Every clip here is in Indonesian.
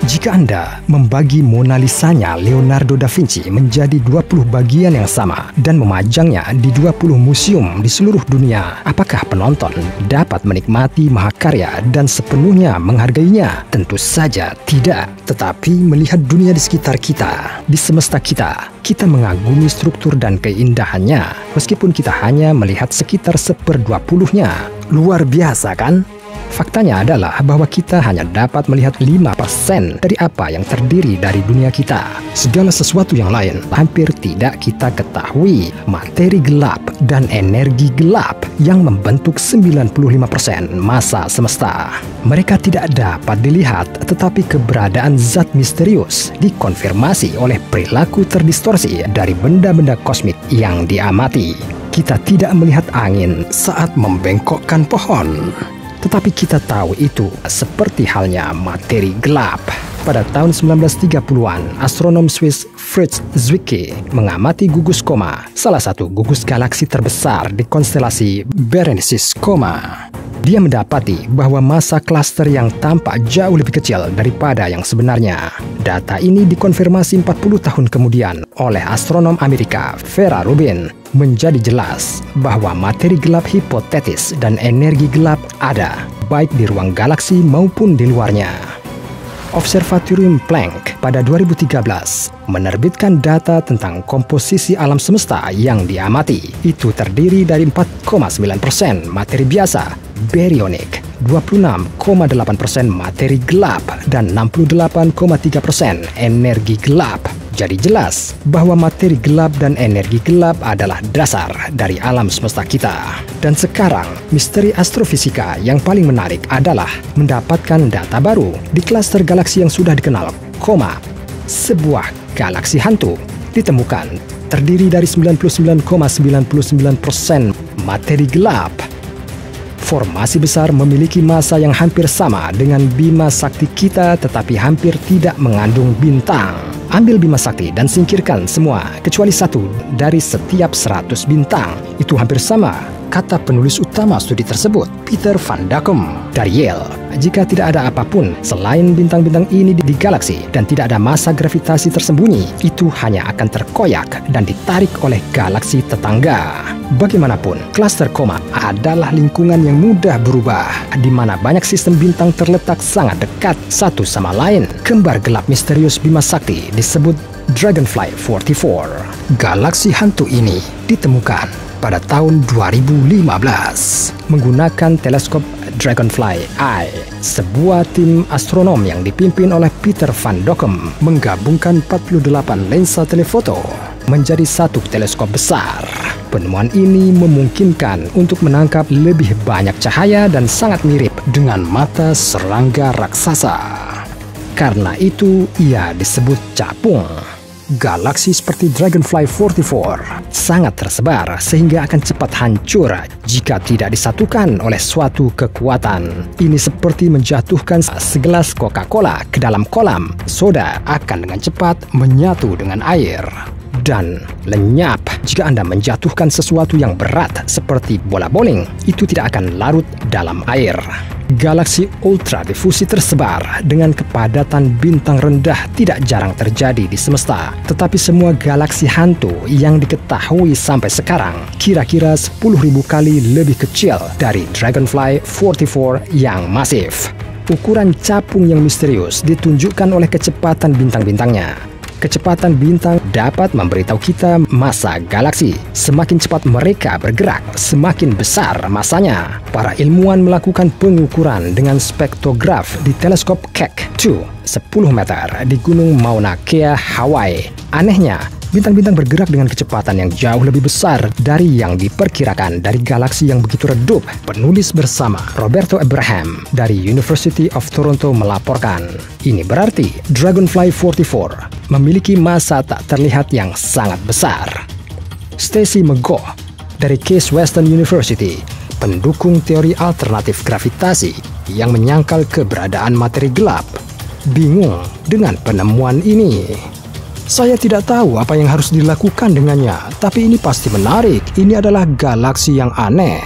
Jika Anda membagi Mona Lisa-nya Leonardo da Vinci menjadi 20 bagian yang sama dan memajangnya di 20 museum di seluruh dunia, apakah penonton dapat menikmati mahakarya dan sepenuhnya menghargainya? Tentu saja tidak. Tetapi melihat dunia di sekitar kita, di semesta kita mengagumi struktur dan keindahannya, meskipun kita hanya melihat sekitar 1/20-nya. Luar biasa kan? Faktanya adalah bahwa kita hanya dapat melihat 5% dari apa yang terdiri dari dunia kita. Segala sesuatu yang lain hampir tidak kita ketahui. Materi gelap dan energi gelap yang membentuk 95% massa semesta. Mereka tidak dapat dilihat, tetapi keberadaan zat misterius dikonfirmasi oleh perilaku terdistorsi dari benda-benda kosmik yang diamati. Kita tidak melihat angin saat membengkokkan pohon, tetapi kita tahu itu seperti halnya materi gelap. Pada tahun 1930-an, astronom Swiss Fritz Zwicky mengamati gugus Coma, salah satu gugus galaksi terbesar di konstelasi Berenices Coma. Dia mendapati bahwa massa klaster yang tampak jauh lebih kecil daripada yang sebenarnya. Data ini dikonfirmasi 40 tahun kemudian oleh astronom Amerika Vera Rubin. Menjadi jelas bahwa materi gelap hipotetis dan energi gelap ada, baik di ruang galaksi maupun di luarnya. Observatorium Planck pada 2013 menerbitkan data tentang komposisi alam semesta yang diamati. Itu terdiri dari 4,9% materi biasa, baryonik, 26,8% materi gelap, dan 68,3% energi gelap. Jadi jelas bahwa materi gelap dan energi gelap adalah dasar dari alam semesta kita. Dan sekarang, misteri astrofisika yang paling menarik adalah mendapatkan data baru di klaster galaksi yang sudah dikenal, Coma. Sebuah galaksi hantu ditemukan terdiri dari 99,99% materi gelap. Formasi besar memiliki massa yang hampir sama dengan Bima Sakti kita, tetapi hampir tidak mengandung bintang. Ambil Bima Sakti dan singkirkan semua kecuali satu dari setiap 100 bintang. Itu hampir sama, kata penulis utama studi tersebut, Peter van Dachem dari Yale. Jika tidak ada apapun selain bintang-bintang ini di galaksi dan tidak ada massa gravitasi tersembunyi, itu hanya akan terkoyak dan ditarik oleh galaksi tetangga. Bagaimanapun, klaster Coma adalah lingkungan yang mudah berubah, di mana banyak sistem bintang terletak sangat dekat satu sama lain. Kembar gelap misterius Bima Sakti disebut Dragonfly 44. Galaksi hantu ini ditemukan pada tahun 2015 menggunakan teleskop Dragonfly Eye. Sebuah tim astronom yang dipimpin oleh Peter van Dachem menggabungkan 48 lensa telefoto menjadi satu teleskop besar. Penemuan ini memungkinkan untuk menangkap lebih banyak cahaya dan sangat mirip dengan mata serangga raksasa. Karena itu, ia disebut capung. Galaksi seperti Dragonfly 44 sangat tersebar sehingga akan cepat hancur jika tidak disatukan oleh suatu kekuatan. Ini seperti menjatuhkan segelas Coca-Cola ke dalam kolam. Soda akan dengan cepat menyatu dengan air dan lenyap. Jika Anda menjatuhkan sesuatu yang berat seperti bola bowling, itu tidak akan larut dalam air. Galaksi ultra difusi tersebar dengan kepadatan bintang rendah tidak jarang terjadi di semesta. Tetapi semua galaksi hantu yang diketahui sampai sekarang kira-kira 10.000 kali lebih kecil dari Dragonfly 44 yang masif. Ukuran capung yang misterius ditunjukkan oleh kecepatan bintang-bintangnya. Kecepatan bintang dapat memberitahu kita massa galaksi. Semakin cepat mereka bergerak, semakin besar massanya. Para ilmuwan melakukan pengukuran dengan spektrograf di teleskop Keck 2, 10 meter di Gunung Mauna Kea, Hawaii. Anehnya, bintang-bintang bergerak dengan kecepatan yang jauh lebih besar dari yang diperkirakan dari galaksi yang begitu redup. Penulis bersama Roberto Abraham dari University of Toronto melaporkan, ini berarti Dragonfly 44 memiliki massa tak terlihat yang sangat besar. Stacy McGaugh dari Case Western University, pendukung teori alternatif gravitasi yang menyangkal keberadaan materi gelap, bingung dengan penemuan ini. Saya tidak tahu apa yang harus dilakukan dengannya, tapi ini pasti menarik. Ini adalah galaksi yang aneh.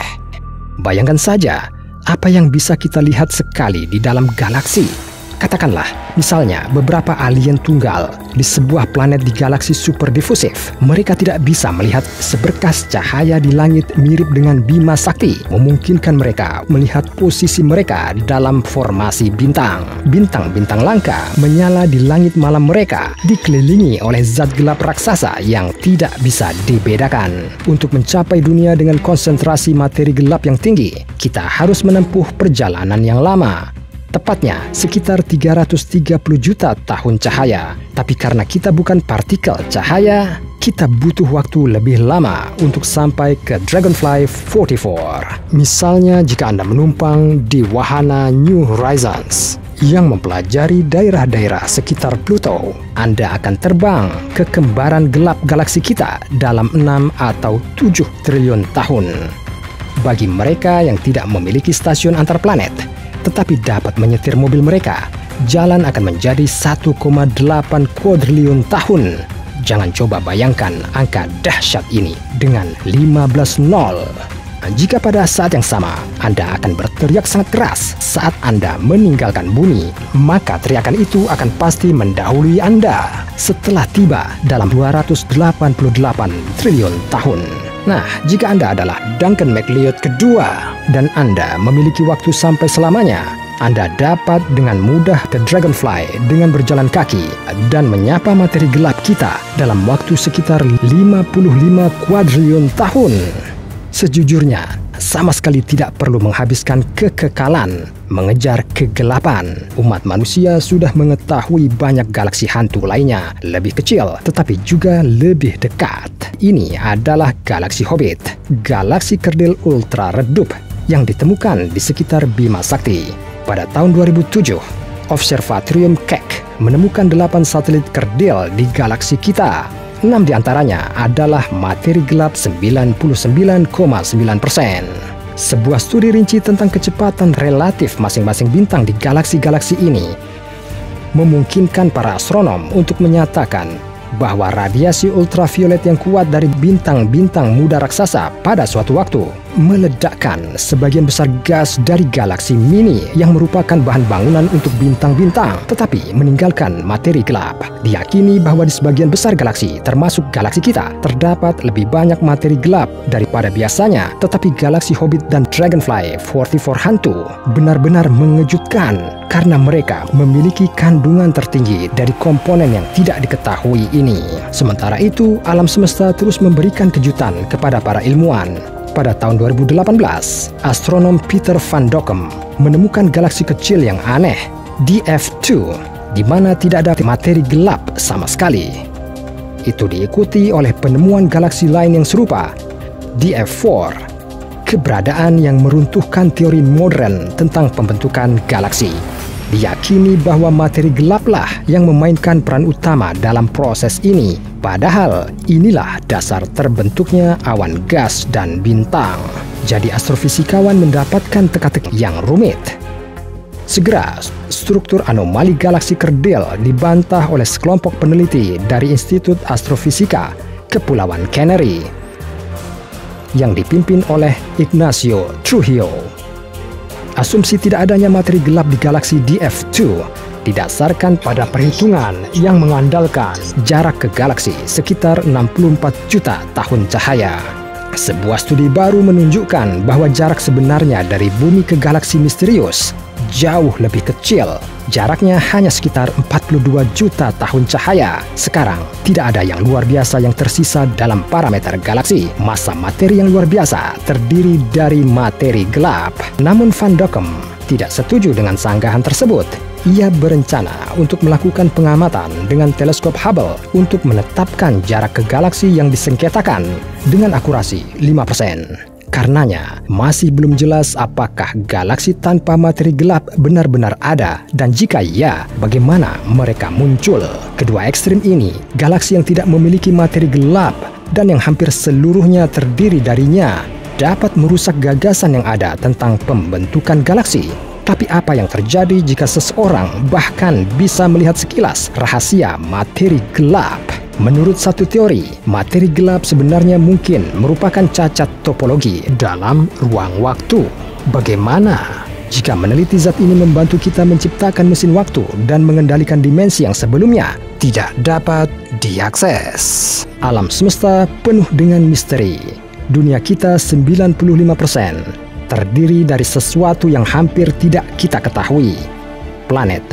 Bayangkan saja, apa yang bisa kita lihat sekali di dalam galaksi. Katakanlah, misalnya beberapa alien tunggal di sebuah planet di galaksi super difusif. Mereka tidak bisa melihat seberkas cahaya di langit mirip dengan Bima Sakti, memungkinkan mereka melihat posisi mereka dalam formasi bintang. Bintang-bintang langka menyala di langit malam mereka, dikelilingi oleh zat gelap raksasa yang tidak bisa dibedakan. Untuk mencapai dunia dengan konsentrasi materi gelap yang tinggi, kita harus menempuh perjalanan yang lama. Tepatnya sekitar 330 juta tahun cahaya. Tapi karena kita bukan partikel cahaya, kita butuh waktu lebih lama untuk sampai ke Dragonfly 44. Misalnya jika Anda menumpang di wahana New Horizons yang mempelajari daerah-daerah sekitar Pluto, Anda akan terbang ke kembaran gelap galaksi kita dalam 6 atau 7 triliun tahun. Bagi mereka yang tidak memiliki stasiun antar planet, tetapi dapat menyetir mobil mereka, jalan akan menjadi 1,8 kuadriliun tahun. Jangan coba bayangkan angka dahsyat ini dengan 15 nol. Jika pada saat yang sama Anda akan berteriak sangat keras saat Anda meninggalkan bumi, maka teriakan itu akan pasti mendahului Anda setelah tiba dalam 288 triliun tahun. Nah, jika Anda adalah Duncan MacLeod kedua dan Anda memiliki waktu sampai selamanya, Anda dapat dengan mudah ke Dragonfly dengan berjalan kaki dan menyapa materi gelap kita dalam waktu sekitar 55 kuadriliun tahun. Sejujurnya, sama sekali tidak perlu menghabiskan kekekalan mengejar kegelapan. Umat manusia sudah mengetahui banyak galaksi hantu lainnya, lebih kecil tetapi juga lebih dekat. Ini adalah galaksi Hobbit, galaksi kerdil ultra redup yang ditemukan di sekitar Bima Sakti. Pada tahun 2007, Observatorium Keck menemukan 8 satelit kerdil di galaksi kita. 6 diantaranya adalah materi gelap 99,9%. Sebuah studi rinci tentang kecepatan relatif masing-masing bintang di galaksi-galaksi ini memungkinkan para astronom untuk menyatakan bahwa radiasi ultraviolet yang kuat dari bintang-bintang muda raksasa pada suatu waktu meledakkan sebagian besar gas dari galaksi mini yang merupakan bahan bangunan untuk bintang-bintang, tetapi meninggalkan materi gelap. Diyakini bahwa di sebagian besar galaksi, termasuk galaksi kita, terdapat lebih banyak materi gelap daripada biasanya, tetapi galaksi Hobbit dan Dragonfly 44 hantu benar-benar mengejutkan karena mereka memiliki kandungan tertinggi dari komponen yang tidak diketahui ini. Sementara itu, alam semesta terus memberikan kejutan kepada para ilmuwan. Pada tahun 2018, astronom Peter van Dokkum menemukan galaksi kecil yang aneh, DF2, di mana tidak ada materi gelap sama sekali. Itu diikuti oleh penemuan galaksi lain yang serupa, DF4, keberadaan yang meruntuhkan teori modern tentang pembentukan galaksi. Diyakini bahwa materi gelaplah yang memainkan peran utama dalam proses ini. Padahal inilah dasar terbentuknya awan gas dan bintang. Jadi astrofisikawan mendapatkan teka-teki yang rumit. Segera, struktur anomali galaksi kerdil dibantah oleh sekelompok peneliti dari Institut Astrofisika Kepulauan Canary yang dipimpin oleh Ignacio Trujillo. Asumsi tidak adanya materi gelap di galaksi DF2 didasarkan pada perhitungan yang mengandalkan jarak ke galaksi sekitar 64 juta tahun cahaya. Sebuah studi baru menunjukkan bahwa jarak sebenarnya dari bumi ke galaksi misterius jauh lebih kecil. Jaraknya hanya sekitar 42 juta tahun cahaya. Sekarang, tidak ada yang luar biasa yang tersisa dalam parameter galaksi. Massa materi yang luar biasa terdiri dari materi gelap. Namun Van Dokkum tidak setuju dengan sanggahan tersebut. Ia berencana untuk melakukan pengamatan dengan teleskop Hubble untuk menetapkan jarak ke galaksi yang disengketakan dengan akurasi 5%. Karenanya, masih belum jelas apakah galaksi tanpa materi gelap benar-benar ada, dan jika iya, bagaimana mereka muncul. Kedua ekstrim ini, galaksi yang tidak memiliki materi gelap dan yang hampir seluruhnya terdiri darinya, dapat merusak gagasan yang ada tentang pembentukan galaksi. Tapi apa yang terjadi jika seseorang bahkan bisa melihat sekilas rahasia materi gelap? Menurut satu teori, materi gelap sebenarnya mungkin merupakan cacat topologi dalam ruang waktu. Bagaimana? Jika meneliti zat ini membantu kita menciptakan mesin waktu dan mengendalikan dimensi yang sebelumnya tidak dapat diakses. Alam semesta penuh dengan misteri. Dunia kita 95% terdiri dari sesuatu yang hampir tidak kita ketahui. Planet,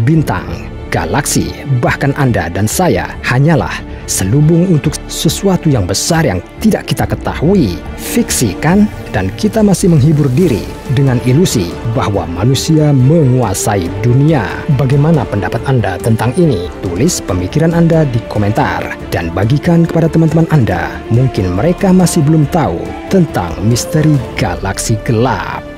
bintang, galaksi, bahkan Anda dan saya hanyalah selubung untuk sesuatu yang besar yang tidak kita ketahui. Fiksi kan? Dan kita masih menghibur diri dengan ilusi bahwa manusia menguasai dunia. Bagaimana pendapat Anda tentang ini? Tulis pemikiran Anda di komentar dan bagikan kepada teman-teman Anda. Mungkin mereka masih belum tahu tentang misteri galaksi gelap.